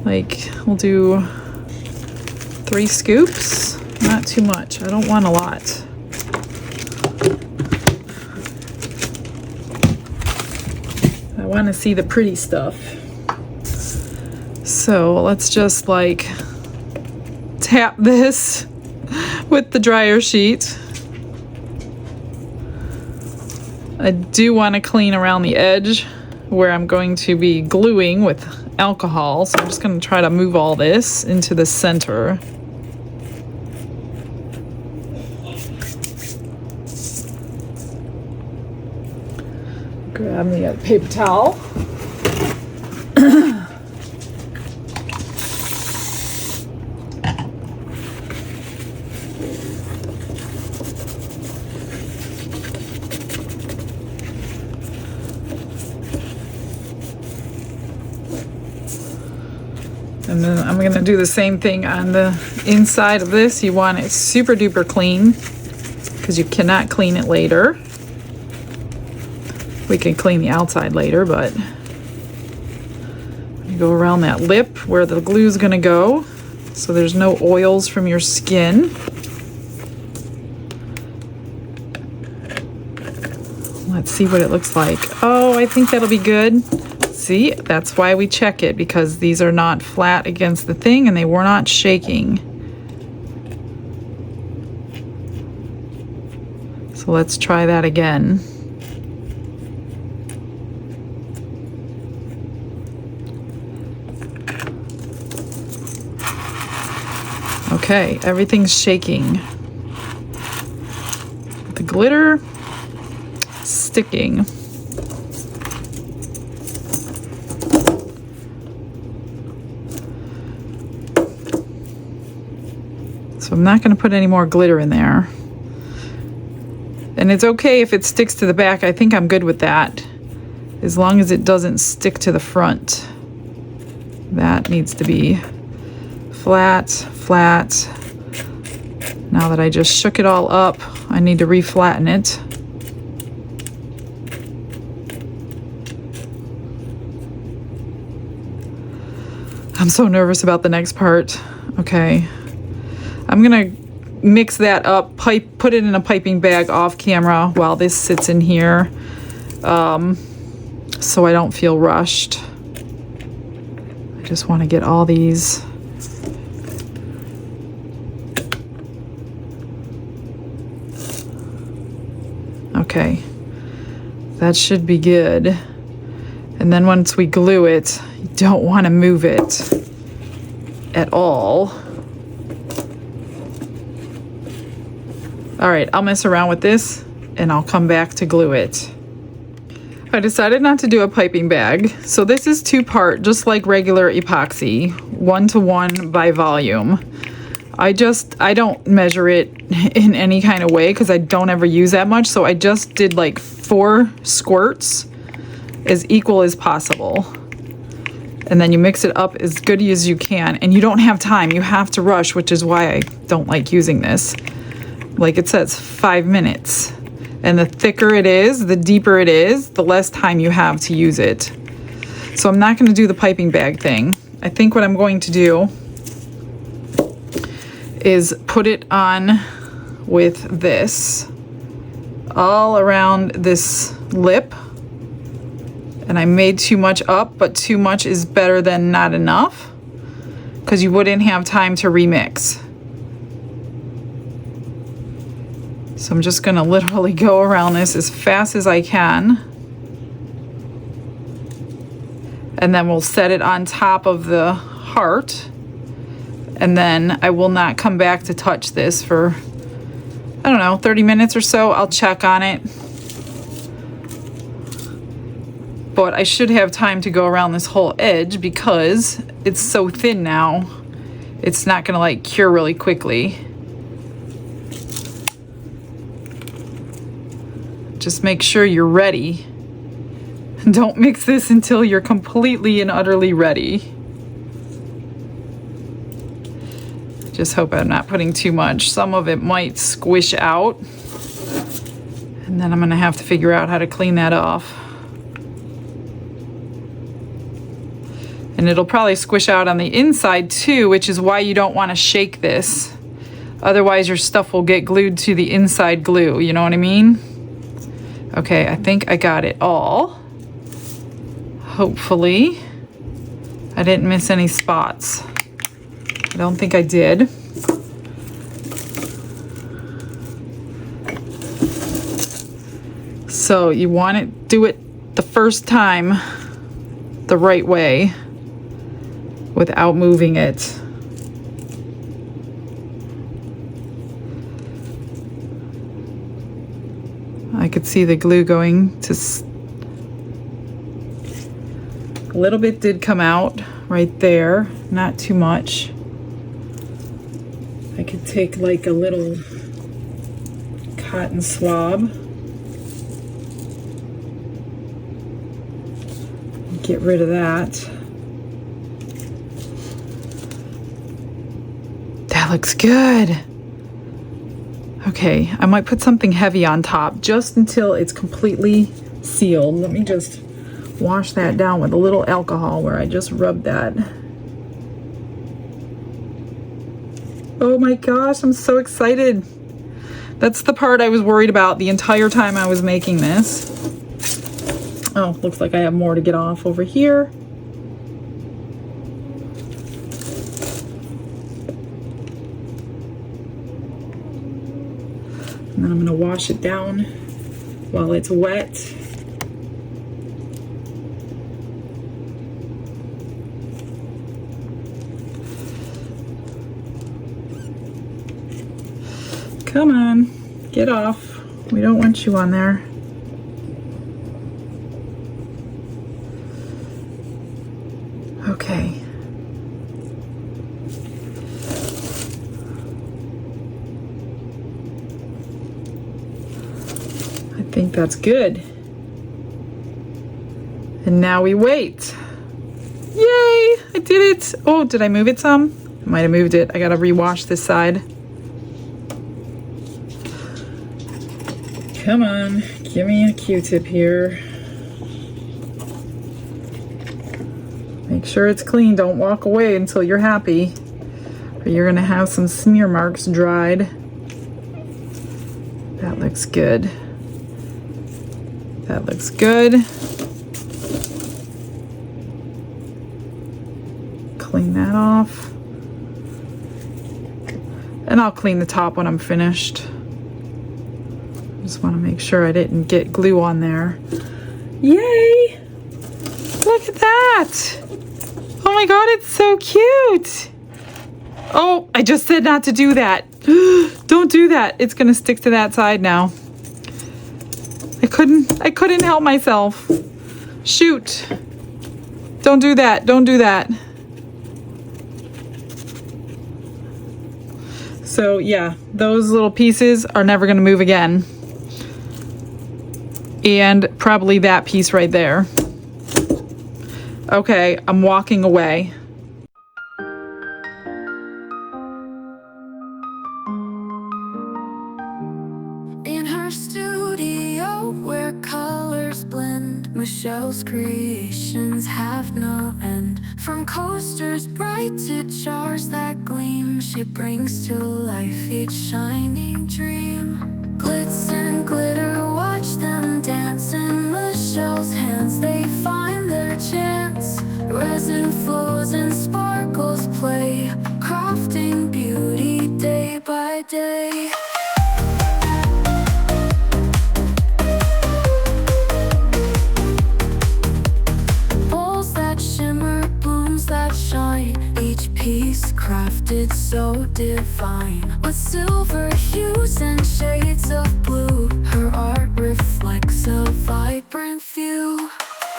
Like, we'll do 3 scoops, not too much. I don't want a lot. I want to see the pretty stuff. So let's just like tap this with the dryer sheet. I do want to clean around the edge where I'm going to be gluing with alcohol, so I'm just going to try to move all this into the center. Grab me a paper towel. And then I'm going to do the same thing on the inside of this. You want it super duper clean because you cannot clean it later. We can clean the outside later, but you go around that lip where the glue is going to go so there's no oils from your skin. Let's see what it looks like. Oh, I think that'll be good. See, that's why we check it, because these are not flat against the thing and they were not shaking. So let's try that again. Okay, everything's shaking. The glitter sticking. So I'm not going to put any more glitter in there. And it's okay if it sticks to the back. I think I'm good with that, as long as it doesn't stick to the front. That needs to be flat, flat. Now that I just shook it all up, I need to reflatten it. I'm so nervous about the next part. Okay. I'm gonna mix that up, put it in a piping bag off camera while this sits in here, so I don't feel rushed. I just want to get all these. Okay, that should be good. And then once we glue it, you don't want to move it at all. All right, I'll mess around with this and I'll come back to glue it. I decided not to do a piping bag. So this is 2-part, just like regular epoxy, 1-to-1 by volume. I don't measure it in any kind of way because I don't ever use that much. So I just did like 4 squirts, as equal as possible. And then you mix it up as good as you can. And you don't have time, you have to rush, which is why I don't like using this. Like it says 5 minutes. And the thicker it is, the deeper it is, the less time you have to use it. So I'm not going to do the piping bag thing. I think what I'm going to do is put it on with this all around this lip. And I made too much up, but too much is better than not enough, because you wouldn't have time to remix. So I'm just going to literally go around this as fast as I can. And then we'll set it on top of the heart. And then I will not come back to touch this for, I don't know, 30 minutes or so. I'll check on it. But I should have time to go around this whole edge because it's so thin now. It's not going to like cure really quickly. Just make sure you're ready. Don't mix this until you're completely and utterly ready. Just hope I'm not putting too much. Some of it might squish out. And then I'm gonna have to figure out how to clean that off. And it'll probably squish out on the inside too, which is why you don't want to shake this. Otherwise your stuff will get glued to the inside glue, you know what I mean? Okay, I think I got it all. Hopefully. I didn't miss any spots. I don't think I did. So you want to do it the first time the right way without moving it. I could see the glue going to... A little bit did come out right there, not too much. I could take like a little cotton swab. Get rid of that. That looks good. Okay, I might put something heavy on top just until it's completely sealed. Let me just wash that down with a little alcohol where I just rubbed that. Oh my gosh, I'm so excited. That's the part I was worried about the entire time I was making this. Oh, looks like I have more to get off over here. And then I'm going to wash it down while it's wet. Come on, get off. We don't want you on there. Okay. I think that's good. And now we wait. Yay! I did it! Oh, did I move it some? I might have moved it. I gotta rewash this side. Come on, give me a Q-tip here. Make sure it's clean. Don't walk away until you're happy, or you're gonna have some smear marks dried. That looks good. That looks good. Clean that off. And I'll clean the top when I'm finished. Just want to make sure I didn't get glue on there. Yay! Look at that! Oh my god, it's so cute! Oh, I just said not to do that. Don't do that. It's gonna stick to that side now. I couldn't help myself. Shoot. Don't do that. Don't do that. So yeah, those little pieces are never gonna move again. And probably that piece right there. Okay, I'm walking away. In her studio where colors blend, Michelle's creations have no end. From coasters bright to jars that gleam, she brings to life each shining dream. Glitz and glitter, watch them dance in Michelle's hands, they find their chance. Resin flows and sparkles play, crafting beauty day by day. Bowls that shimmer, blooms that shine, each piece crafted so divine. With silver hues and shades of blue, her art reflects a vibrant view.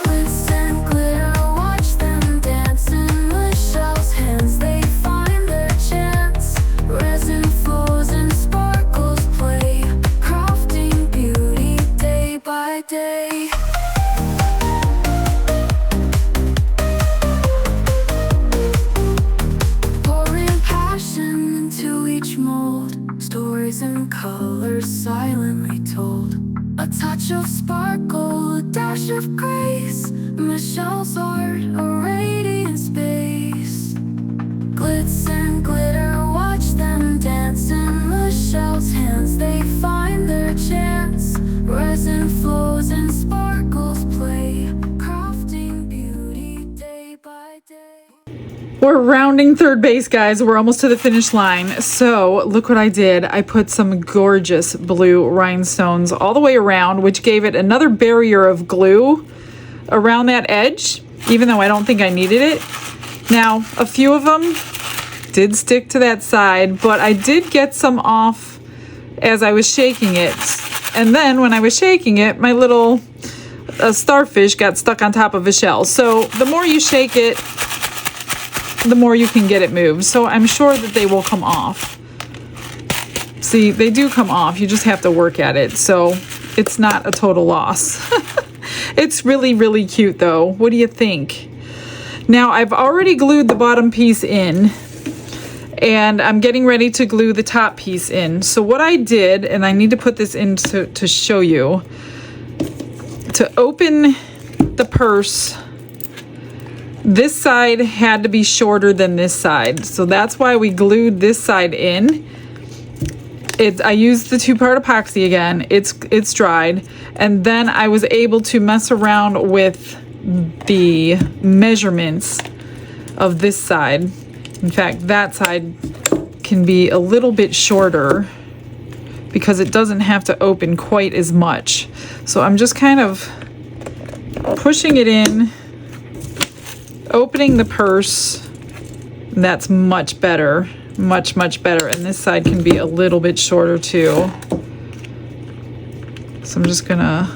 Glitz and glitter, watch them dance in Michelle's hands, they find their chance. Resin flows and sparkles play, crafting beauty day by day. Pouring passion into each mold, stories and colors silently told. A touch of sparkle, a dash of grace, Michelle's art, a radiant in space. Glitz and glitter, watch them dance in Michelle's hands. They find their chance. Resin flows and sparkles play, crafting beauty day by day. We're rounding third base, guys. We're almost to the finish line. So look what I did. I put some gorgeous blue rhinestones all the way around, which gave it another barrier of glue around that edge, even though I don't think I needed it. Now, a few of them did stick to that side, but I did get some off as I was shaking it. And then when I was shaking it, my little starfish got stuck on top of a shell. So the more you shake it, the more you can get it moved. So I'm sure that they will come off. See, they do come off. You just have to work at it. So it's not a total loss. It's really, really cute though. What do you think? Now I've already glued the bottom piece in, and I'm getting ready to glue the top piece in. So what I did, and I need to put this in to show you, to open the purse, this side had to be shorter than this side. So that's why we glued this side in. I used the two-part epoxy again. It's dried. And then I was able to mess around with the measurements of this side. In fact, that side can be a little bit shorter because it doesn't have to open quite as much. So I'm just kind of pushing it in, opening the purse, and that's much better, much, much better. And this side can be a little bit shorter too. So I'm just gonna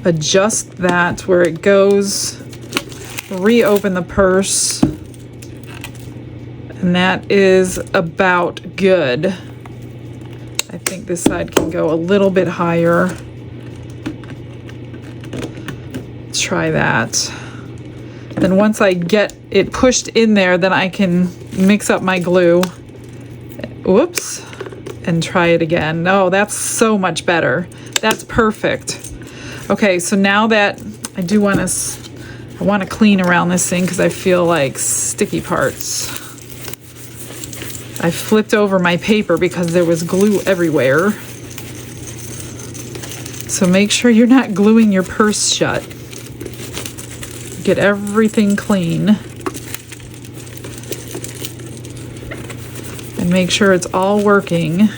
adjust that where it goes, reopen the purse, and that is about good. I think this side can go a little bit higher. Let's try that. Then once I get it pushed in there, then I can mix up my glue. Whoops. And try it again. No, that's so much better. That's perfect. Okay, so now that I do want to clean around this thing because I feel like sticky parts. I flipped over my paper because there was glue everywhere. So make sure you're not gluing your purse shut. Get everything clean. And make sure it's all working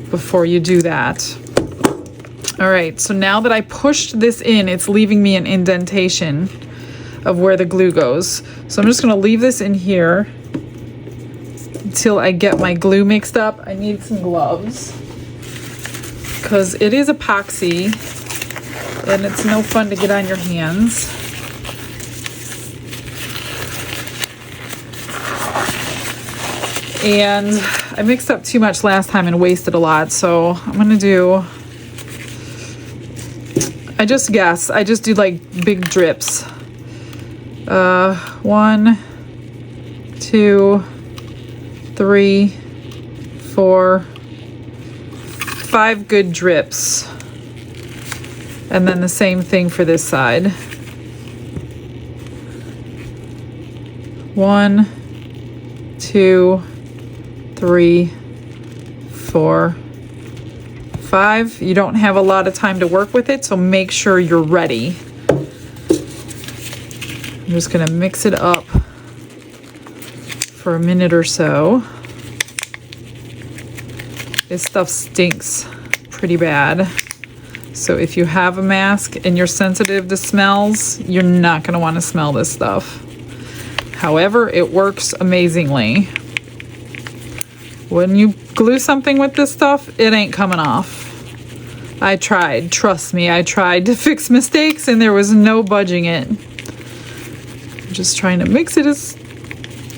before you do that. All right, so now that I pushed this in, it's leaving me an indentation of where the glue goes. So I'm just gonna leave this in here until I get my glue mixed up. I need some gloves because it is epoxy and it's no fun to get on your hands. And I mixed up too much last time and wasted a lot, so I'm gonna do, I just do like big drips. 1, 2, 3, 4, 5 good drips. And then the same thing for this side. 1, 2, 3, 4, 5. You don't have a lot of time to work with it, so make sure you're ready. I'm just gonna mix it up for a minute or so. This stuff stinks pretty bad. So if you have a mask and you're sensitive to smells, you're not gonna wanna smell this stuff. However, it works amazingly. When you glue something with this stuff, it ain't coming off. I tried, trust me, I tried to fix mistakes and there was no budging it. I'm just trying to mix it as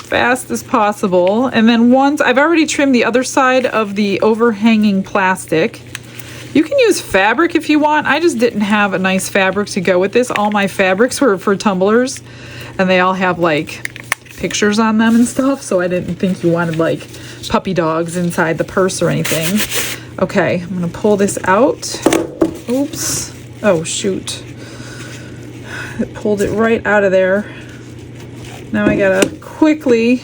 fast as possible. And then once, I've already trimmed the other side of the overhanging plastic. You can use fabric if you want. I just didn't have a nice fabric to go with this. All my fabrics were for tumblers and they all have like pictures on them and stuff. So I didn't think you wanted like puppy dogs inside the purse or anything. Okay, I'm gonna pull this out. Oops. Oh, shoot. It pulled it right out of there. Now I gotta quickly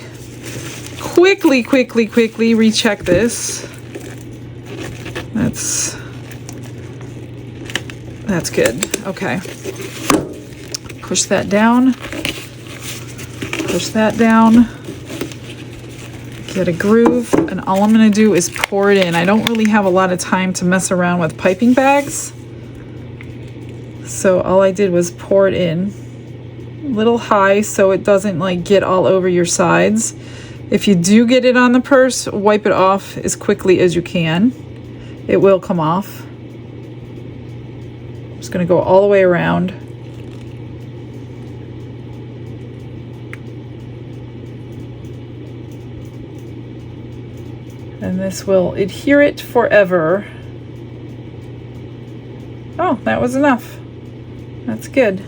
recheck this. That's good. Okay. Push that down. Push that down. Get a groove, and all I'm gonna do is pour it in. I don't really have a lot of time to mess around with piping bags, so all I did was pour it in a little high so it doesn't like get all over your sides. If you do get it on the purse, wipe it off as quickly as you can. It will come off. I'm just gonna go all the way around. And this will adhere it forever. Oh, that was enough. That's good.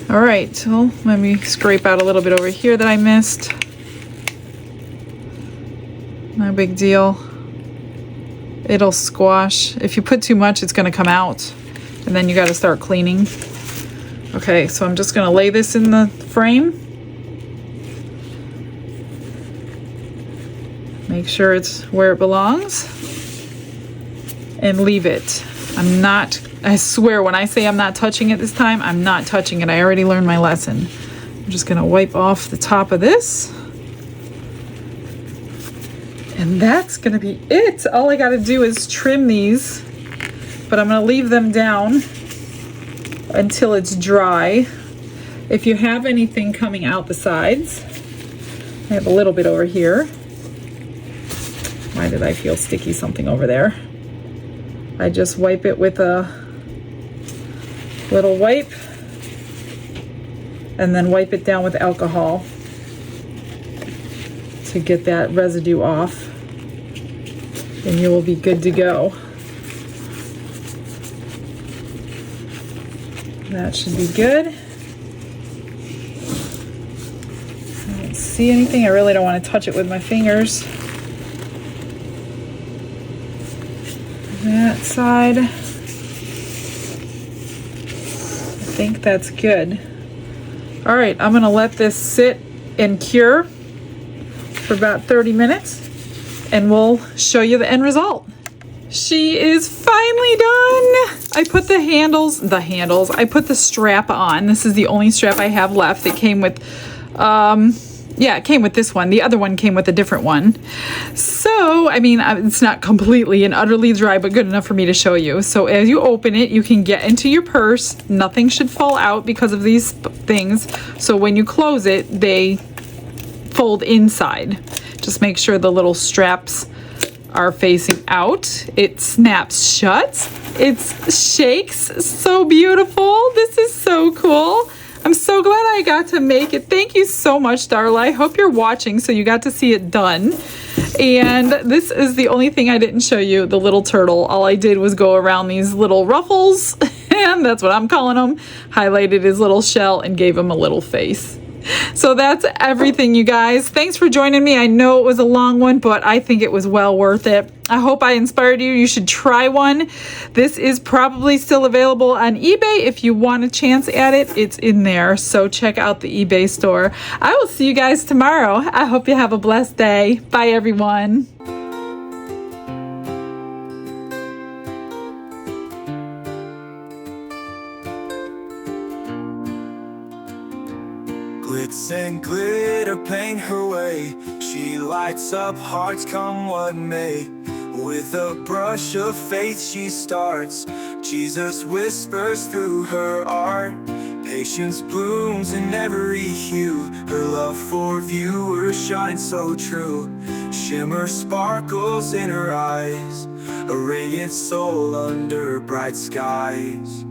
All right, so let me scrape out a little bit over here that I missed. No big deal. It'll squash. If you put too much, it's gonna come out, and then you gotta start cleaning. Okay, so I'm just gonna lay this in the frame. Make sure it's where it belongs and leave it. I swear when I say I'm not touching it this time, I'm not touching it. I already learned my lesson. I'm just gonna wipe off the top of this. And that's gonna be it. All I gotta do is trim these, but I'm gonna leave them down until it's dry. If you have anything coming out the sides, I have a little bit over here. Why did I feel sticky something over there? I just wipe it with a little wipe and then wipe it down with alcohol to get that residue off, and you will be good to go. That should be good. I don't see anything. I really don't want to touch it with my fingers. That side. I think that's good. All right, I'm gonna let this sit and cure for about 30 minutes, and we'll show you the end result. She is finally done. I put the handles, I put the strap on. This is the only strap I have left. It came with, yeah, it came with this one. The other one came with a different one. So, I mean, it's not completely and utterly dry, but good enough for me to show you. So as you open it, you can get into your purse. Nothing should fall out because of these things. So when you close it, they fold inside. Just make sure the little straps are facing out. It snaps shut. It shakes. So beautiful. This is so cool. I'm so glad I got to make it. Thank you so much, Darla. I hope you're watching so you got to see it done. And this is the only thing I didn't show you, the little turtle. All I did was go around these little ruffles, and that's what I'm calling them, highlighted his little shell and gave him a little face. So that's everything, you guys. Thanks for joining me. I know it was a long one, but I think it was well worth it. I hope I inspired you. You should try one. This is probably still available on eBay. If you want a chance at it, it's in there. So check out the eBay store. I will see you guys tomorrow. I hope you have a blessed day. Bye, everyone. Glitz and glitter paint her way. She lights up hearts come what may. With a brush of faith she starts. Jesus whispers through her art. Patience blooms in every hue. Her love for viewers shines so true. Shimmer sparkles in her eyes. A radiant soul under bright skies.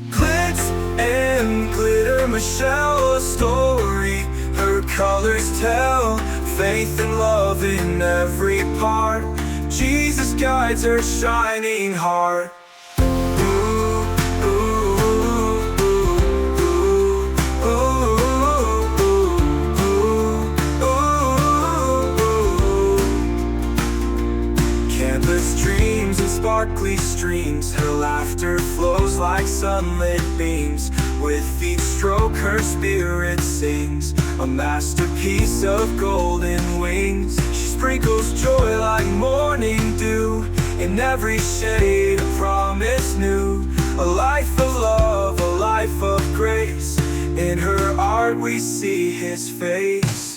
Glitz and glitter, Michelle, a story. Her colors tell faith and love in every part. Jesus guides her shining heart. Ooh, ooh, ooh, ooh, ooh, ooh. Canvas dreams and sparkly streams. Her laughter flows like sunlit beams. With each stroke her spirit sings, a masterpiece of golden wings. She sprinkles joy like morning dew, in every shade a promise new. A life of love, a life of grace, in her art we see his face.